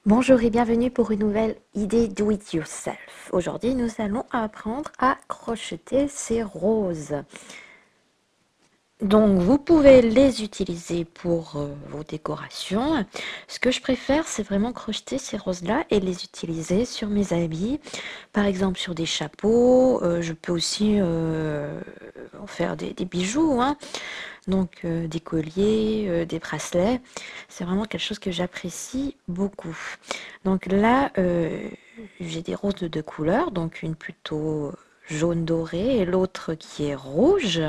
Bonjour et bienvenue pour une nouvelle idée Do It Yourself. Aujourd'hui, nous allons apprendre à crocheter ces roses. Donc, vous pouvez les utiliser pour vos décorations. Ce que je préfère, c'est vraiment crocheter ces roses-là et les utiliser sur mes habits. Par exemple, sur des chapeaux. Je peux aussi en faire des bijoux, hein. Donc, des colliers, des bracelets. C'est vraiment quelque chose que j'apprécie beaucoup. Donc là, j'ai des roses de deux couleurs. Donc, une plutôt jaune doré et l'autre qui est rouge.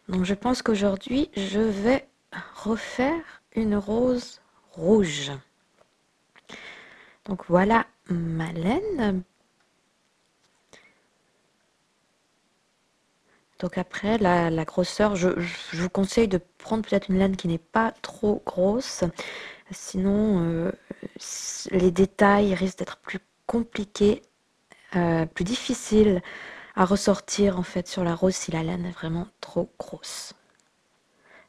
Donc je pense qu'aujourd'hui, je vais refaire une rose rouge. Donc voilà ma laine. Donc après, la grosseur, je vous conseille de prendre peut-être une laine qui n'est pas trop grosse. Sinon, les détails risquent d'être plus compliqués, plus difficiles à ressortir en fait sur la rose si la laine est vraiment trop grosse.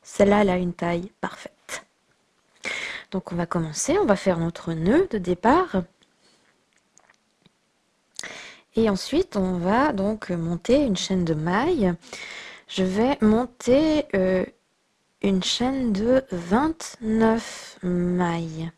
Celle-là, elle a une taille parfaite. Donc on va commencer, on va faire notre nœud de départ. Et ensuite, on va donc monter une chaîne de mailles. Je vais monter une chaîne de 29 mailles.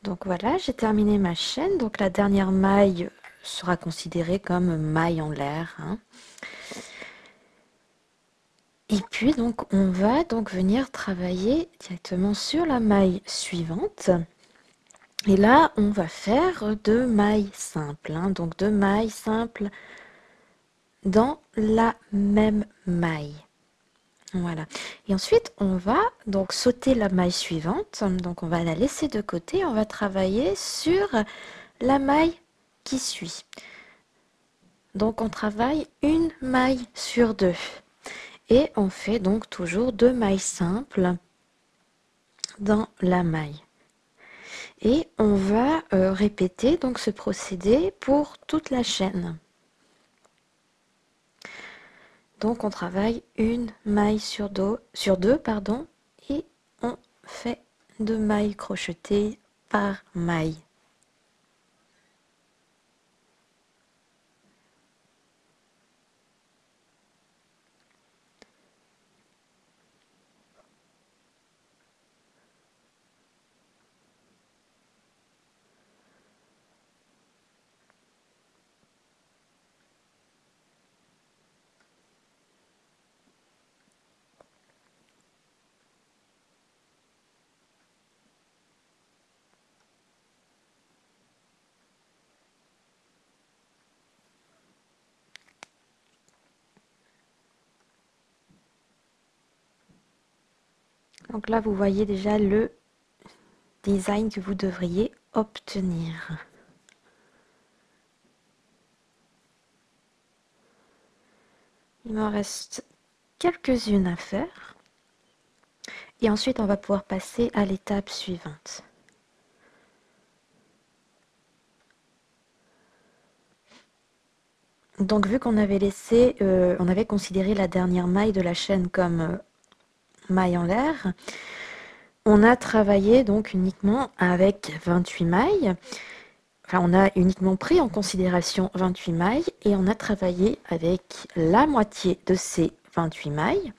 Donc voilà, j'ai terminé ma chaîne. Donc la dernière maille sera considérée comme maille en l'air, hein. Et puis donc on va donc venir travailler directement sur la maille suivante. Et là, on va faire deux mailles simples, hein. Donc deux mailles simples dans la même maille. Voilà. Et ensuite, on va donc sauter la maille suivante. Donc, on va la laisser de côté. On va travailler sur la maille qui suit. Donc, on travaille une maille sur deux. Et on fait donc toujours deux mailles simples dans la maille. Et on va répéter donc ce procédé pour toute la chaîne. Donc on travaille une maille sur deux, pardon, et on fait deux mailles crochetées par maille. Donc là, vous voyez déjà le design que vous devriez obtenir. Il m'en reste quelques-unes à faire. Et ensuite, on va pouvoir passer à l'étape suivante. Donc vu qu'on avait laissé, on avait considéré la dernière maille de la chaîne comme maille en l'air, on a travaillé donc uniquement avec 28 mailles. Enfin, on a uniquement pris en considération 28 mailles et on a travaillé avec la moitié de ces 28 mailles,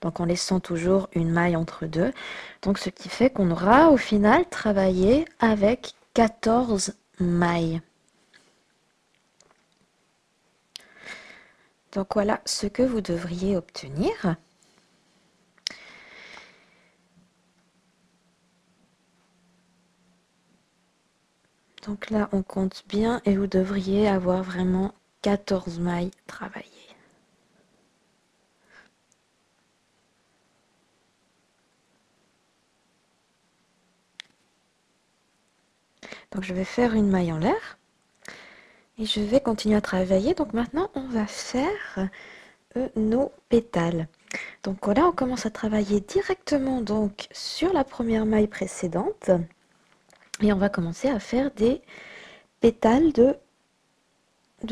donc en laissant toujours une maille entre deux. Donc ce qui fait qu'on aura au final travaillé avec 14 mailles. Donc voilà ce que vous devriez obtenir. Donc là, on compte bien et vous devriez avoir vraiment 14 mailles travaillées. Donc je vais faire une maille en l'air et je vais continuer à travailler. Donc maintenant on va faire nos pétales. Donc là on commence à travailler directement donc sur la première maille précédente et on va commencer à faire des pétales de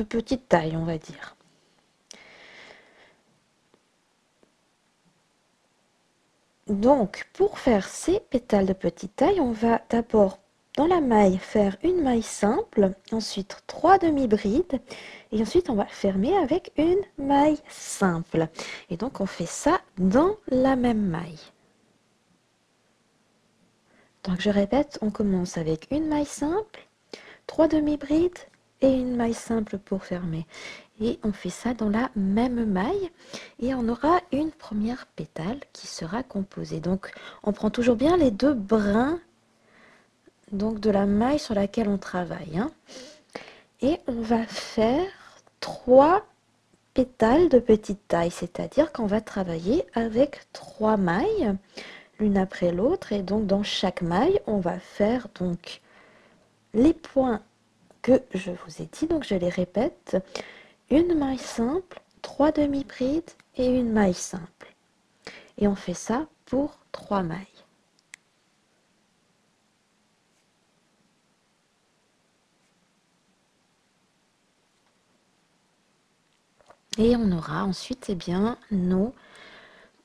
petite taille, on va dire. Donc, pour faire ces pétales de petite taille, on va d'abord dans la maille faire une maille simple, ensuite 3 demi-brides, et ensuite on va fermer avec une maille simple. Et donc on fait ça dans la même maille. Donc je répète, on commence avec une maille simple, 3 demi-brides et une maille simple pour fermer. Et on fait ça dans la même maille et on aura une première pétale qui sera composée. Donc on prend toujours bien les deux brins donc de la maille sur laquelle on travaille, hein. Et on va faire 3 pétales de petite taille, c'est-à-dire qu'on va travailler avec 3 mailles l'une après l'autre et donc dans chaque maille on va faire donc les points que je vous ai dit, donc je les répète, une maille simple, 3 demi-brides et une maille simple. Et on fait ça pour 3 mailles. Et on aura ensuite eh bien, nos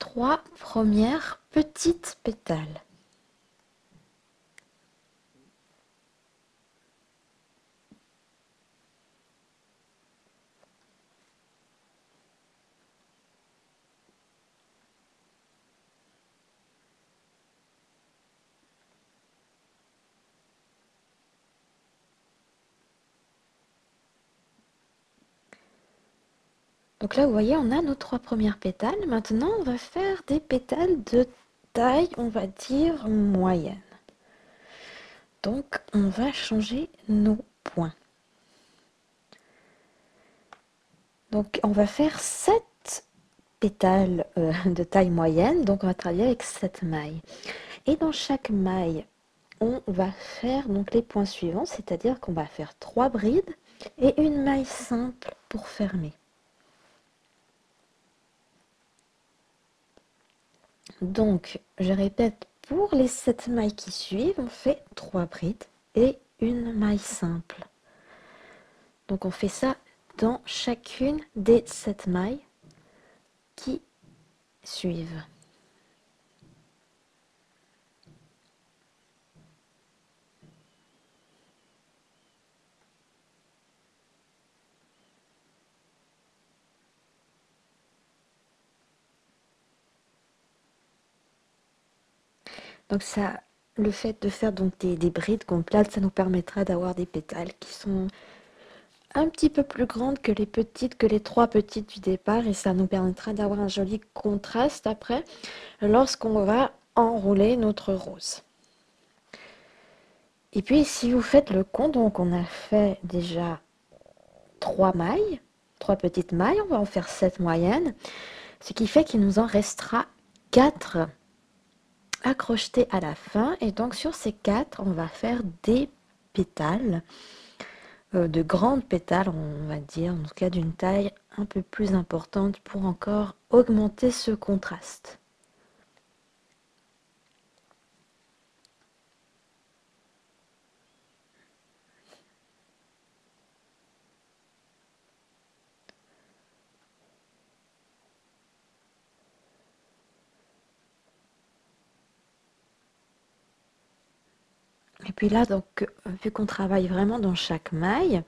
3 premières petites pétales. Donc là, vous voyez, on a nos 3 premières pétales. Maintenant, on va faire des pétales de taille, on va dire, moyenne. Donc, on va changer nos points. Donc, on va faire 7 pétales de taille moyenne. Donc, on va travailler avec 7 mailles. Et dans chaque maille, on va faire donc les points suivants, c'est-à-dire qu'on va faire 3 brides et une maille simple pour fermer. Donc, je répète, pour les 7 mailles qui suivent, on fait 3 brides et une maille simple. Donc, on fait ça dans chacune des 7 mailles qui suivent. Donc ça, le fait de faire donc des brides complètes, ça nous permettra d'avoir des pétales qui sont un petit peu plus grandes que les 3 petites du départ, et ça nous permettra d'avoir un joli contraste après lorsqu'on va enrouler notre rose. Et puis si vous faites le compte, donc on a fait déjà 3 mailles, 3 petites mailles, on va en faire 7 moyennes, ce qui fait qu'il nous en restera 4 à crocheter à la fin. Et donc sur ces 4, on va faire des pétales, de grandes pétales, on va dire, en tout cas d'une taille un peu plus importante pour encore augmenter ce contraste. Et puis là, donc, vu qu'on travaille vraiment dans chaque maille,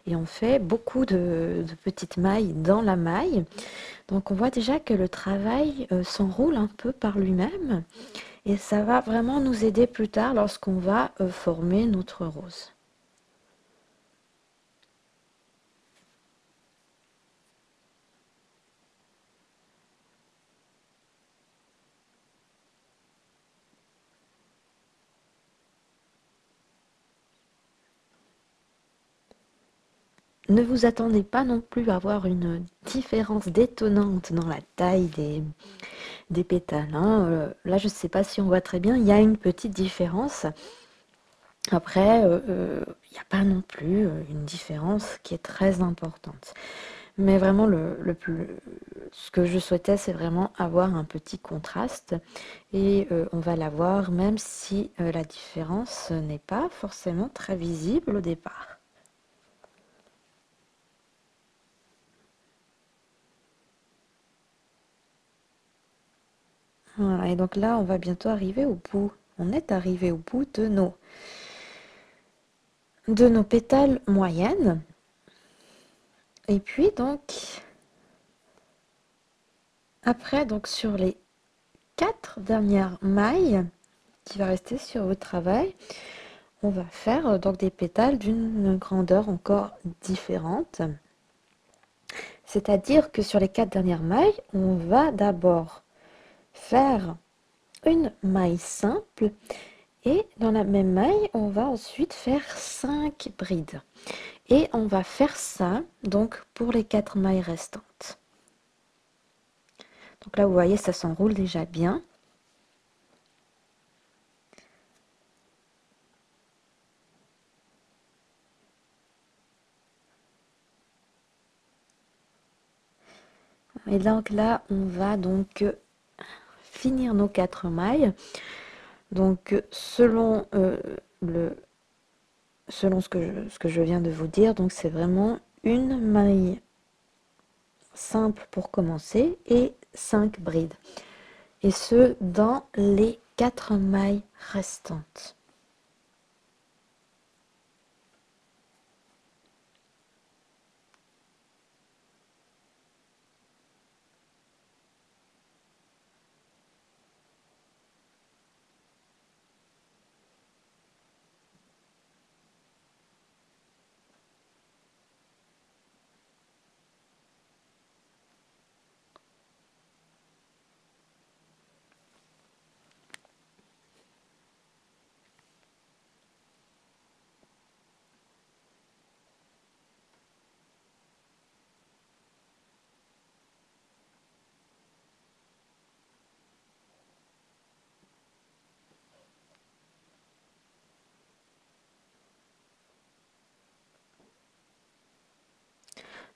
et on fait beaucoup de petites mailles dans la maille, donc on voit déjà que le travail s'enroule un peu par lui-même, et ça va vraiment nous aider plus tard lorsqu'on va former notre rose. Ne vous attendez pas non plus à avoir une différence détonnante dans la taille des pétales, hein. Là, je ne sais pas si on voit très bien, il y a une petite différence. Après, il n'y a pas non plus une différence qui est très importante. Mais vraiment, ce que je souhaitais, c'est vraiment avoir un petit contraste. Et on va l'avoir même si la différence n'est pas forcément très visible au départ. Voilà, et donc là, on va bientôt arriver au bout. On est arrivé au bout de nos pétales moyennes. Et puis donc, après, donc sur les 4 dernières mailles qui va rester sur votre travail, on va faire donc des pétales d'une grandeur encore différente. C'est-à-dire que sur les 4 dernières mailles, on va d'abord faire une maille simple et dans la même maille, on va ensuite faire 5 brides. Et on va faire ça donc pour les 4 mailles restantes. Donc là, vous voyez, ça s'enroule déjà bien. Et donc là, on va donc finir nos 4 mailles. Donc selon ce que je viens de vous dire, donc c'est vraiment une maille simple pour commencer et 5 brides. Et ce, dans les 4 mailles restantes.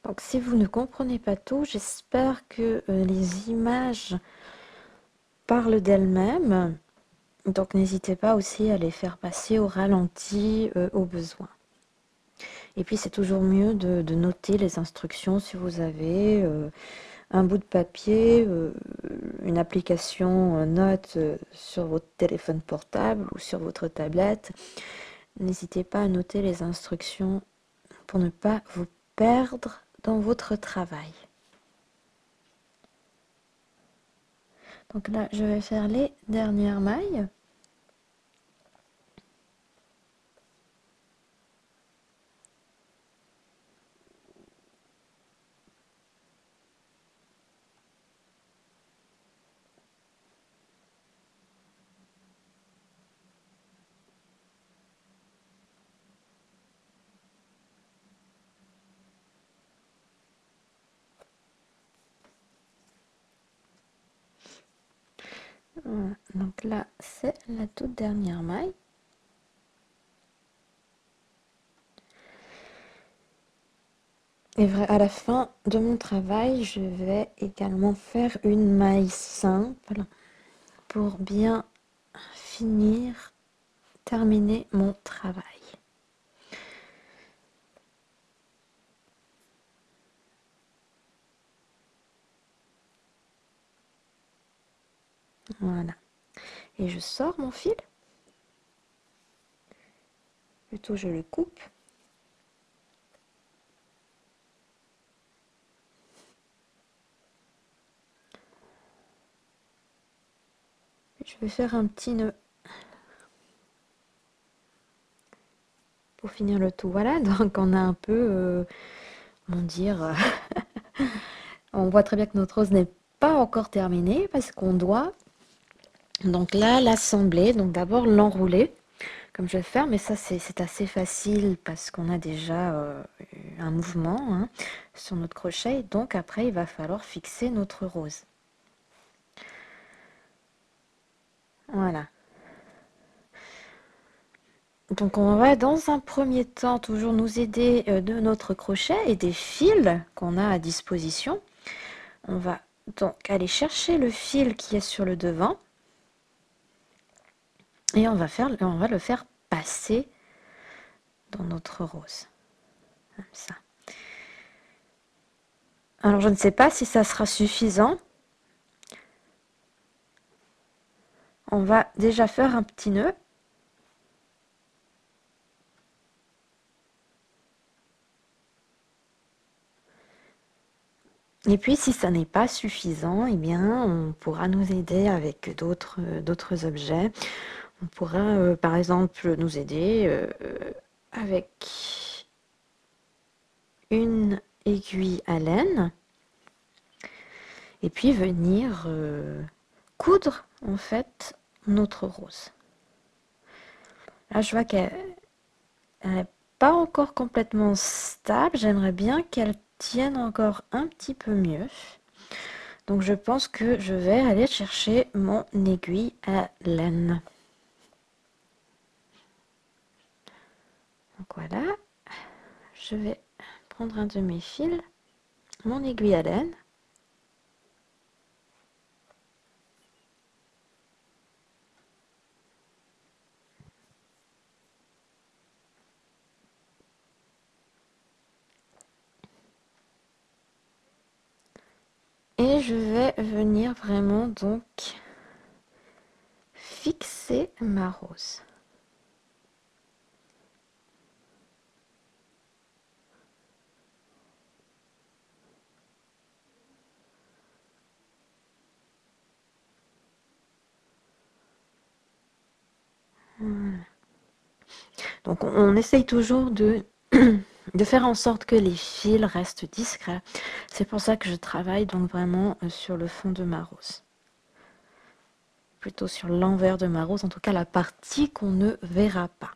Donc si vous ne comprenez pas tout, j'espère que les images parlent d'elles-mêmes. Donc n'hésitez pas aussi à les faire passer au ralenti au besoin. Et puis c'est toujours mieux de noter les instructions si vous avez un bout de papier, une application note sur votre téléphone portable ou sur votre tablette. N'hésitez pas à noter les instructions pour ne pas vous perdre dans votre travail. Donc là, je vais faire les dernières mailles. Voilà. Donc là, c'est la toute dernière maille. Et à la fin de mon travail, je vais également faire une maille simple pour bien finir, terminer mon travail. Voilà. Et je sors mon fil. Plutôt, je le coupe. Je vais faire un petit nœud pour finir le tout. Voilà, donc on a un peu, comment dire, on voit très bien que notre rose n'est pas encore terminée parce qu'on doit donc là l'assembler. Donc d'abord l'enrouler comme je vais faire, mais ça c'est assez facile parce qu'on a déjà un mouvement hein, sur notre crochet. Donc après il va falloir fixer notre rose. Voilà. Donc on va dans un premier temps toujours nous aider de notre crochet et des fils qu'on a à disposition. On va donc aller chercher le fil qui est sur le devant et on va le faire passer dans notre rose. Comme ça. Alors je ne sais pas si ça sera suffisant. On va déjà faire un petit nœud. Et puis si ça n'est pas suffisant, eh bien on pourra nous aider avec d'autres objets. On pourra par exemple nous aider avec une aiguille à laine et puis venir coudre en fait notre rose. Là je vois qu'elle n'est pas encore complètement stable, j'aimerais bien qu'elle tienne encore un petit peu mieux. Donc je pense que je vais aller chercher mon aiguille à laine. Donc voilà, je vais prendre un de mes fils, mon aiguille à laine. Et je vais venir vraiment donc fixer ma rose. Voilà. Donc on essaye toujours de faire en sorte que les fils restent discrets. C'est pour ça que je travaille donc vraiment sur le fond de ma rose. Plutôt sur l'envers de ma rose, en tout cas la partie qu'on ne verra pas.